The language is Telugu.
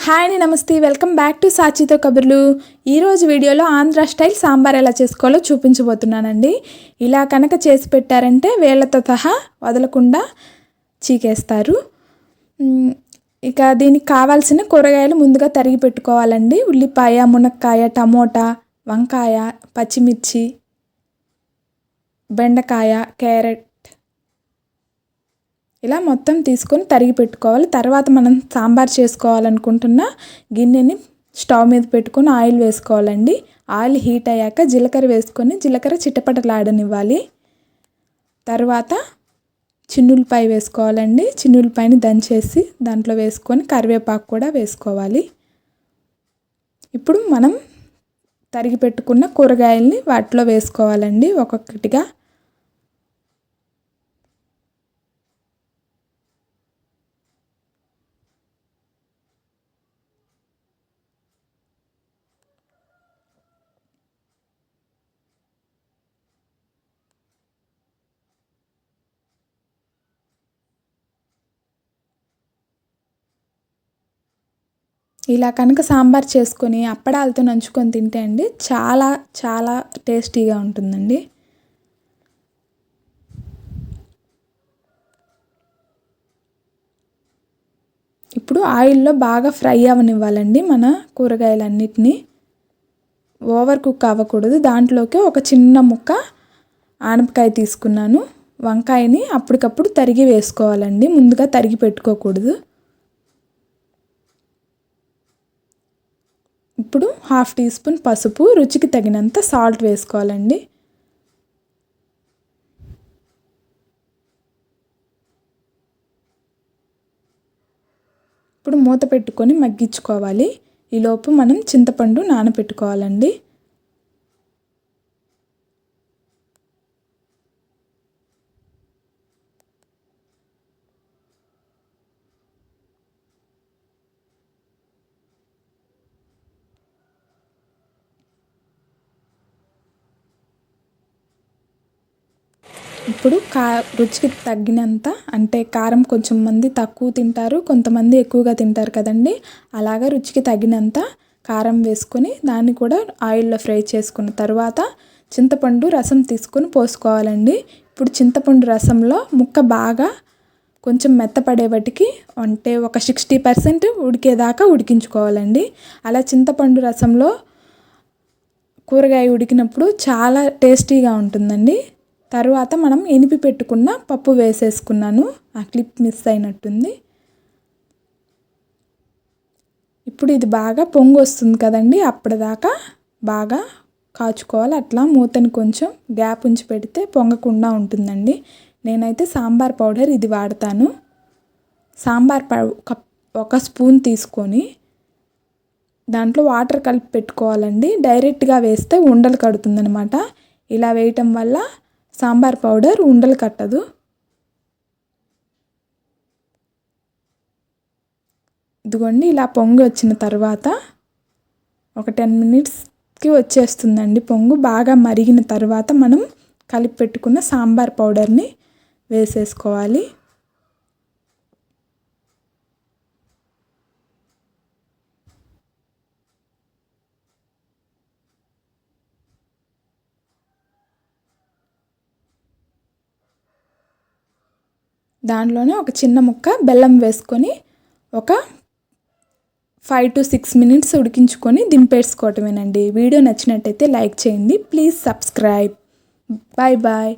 హాయ్ అండి, నమస్తే. వెల్కమ్ బ్యాక్ టు సాచితో కబుర్లు. ఈరోజు వీడియోలో ఆంధ్ర స్టైల్ సాంబార్ ఎలా చేసుకోవాలో చూపించబోతున్నానండి. ఇలా కనుక చేసి పెట్టారంటే వేళ్ళతో సహా వదలకుండా చీకేస్తారు. ఇక దీనికి కావాల్సిన కూరగాయలు ముందుగా తరిగి పెట్టుకోవాలండి. ఉల్లిపాయ, మునక్కాయ, టమోటా, వంకాయ, పచ్చిమిర్చి, బెండకాయ, క్యారెట్ ఇలా మొత్తం తీసుకొని తరిగి పెట్టుకోవాలి. తర్వాత మనం సాంబార్ చేసుకోవాలనుకుంటున్న గిన్నెని స్టవ్ మీద పెట్టుకొని ఆయిల్ వేసుకోవాలండి. ఆయిల్ హీట్ అయ్యాక జీలకర్ర వేసుకొని జీలకర్ర చిటపటలాడనివ్వాలి. తర్వాత చిన్నులపాయ వేసుకోవాలండి. చిన్నులపాయని దంచేసి దాంట్లో వేసుకొని కరివేపాకు కూడా వేసుకోవాలి. ఇప్పుడు మనం తరిగి పెట్టుకున్న కూరగాయల్ని వాటిలో వేసుకోవాలండి ఒక్కొక్కటిగా. ఇలా కనుక సాంబార్ చేసుకొని అప్పడాలతో నంచుకొని తింటే అండి చాలా చాలా టేస్టీగా ఉంటుందండి. ఇప్పుడు ఆయిల్లో బాగా ఫ్రై అవనివ్వాలండి మన కూరగాయలన్నిటినీ. ఓవర్ కుక్ అవ్వకూడదు. దాంట్లోకి ఒక చిన్న ముక్క ఆనపకాయ తీసుకున్నాను. వంకాయని అప్పటికప్పుడు తరిగి వేసుకోవాలండి, ముందుగా తరిగి పెట్టుకోకూడదు. ఇప్పుడు 1/2 టీ స్పూన్ పసుపు, రుచికి తగినంత సాల్ట్ వేసుకోవాలండి. ఇప్పుడు మూత పెట్టుకొని మగ్గించుకోవాలి. ఈలోపు మనం చింతపండు నానబెట్టుకోవాలండి. ఇప్పుడు రుచికి తగినంత, అంటే కారం కొంచెం మంది తక్కువ తింటారు, కొంతమంది ఎక్కువగా తింటారు కదండి. అలాగా రుచికి తగినంత కారం వేసుకొని దాన్ని కూడా ఆయిల్లో ఫ్రై చేసుకున్న తర్వాత చింతపండు రసం తీసుకొని పోసుకోవాలండి. ఇప్పుడు చింతపండు రసంలో ముక్క బాగా కొంచెం మెత్తపడేవాటికి, అంటే ఒక 60% ఉడికేదాకా ఉడికించుకోవాలండి. అలా చింతపండు రసంలో కూరగాయ ఉడికినప్పుడు చాలా టేస్టీగా ఉంటుందండి. తర్వాత మనం ఎనిపి పెట్టుకున్న పప్పు వేసేసుకున్నాను. ఆ క్లిప్ మిస్ అయినట్టుంది. ఇప్పుడు ఇది బాగా పొంగు వస్తుంది కదండి, అప్పటిదాకా బాగా కాచుకోవాలి. అట్లా మూతని కొంచెం గ్యాప్ ఉంచి పెడితే పొంగకుండా ఉంటుందండి. నేనైతే సాంబార్ పౌడర్ ఇది వాడతాను. సాంబార్ ఒక స్పూన్ తీసుకొని దాంట్లో వాటర్ కలిపి పెట్టుకోవాలండి. డైరెక్ట్గా వేస్తే ఉండలు కడుతుందనమాట. ఇలా వేయటం వల్ల సాంబార్ పౌడర్ ఉండలు కట్టదు. ఇదిగోండి, ఇలా పొంగు వచ్చిన తర్వాత ఒక 10 మినిట్స్కి వచ్చేస్తుందండి పొంగు. బాగా మరిగిన తర్వాత మనం కలిపి పెట్టుకున్న సాంబార్ పౌడర్ని వేసేసుకోవాలి. దాంట్లోనే ఒక చిన్న ముక్క బెల్లం వేసుకొని ఒక 5 to 6 మినిట్స్ ఉడికించుకొని దింపేసుకోవటమేనండి. వీడియో నచ్చినట్టయితే లైక్ చేయండి. Please subscribe. Bye bye.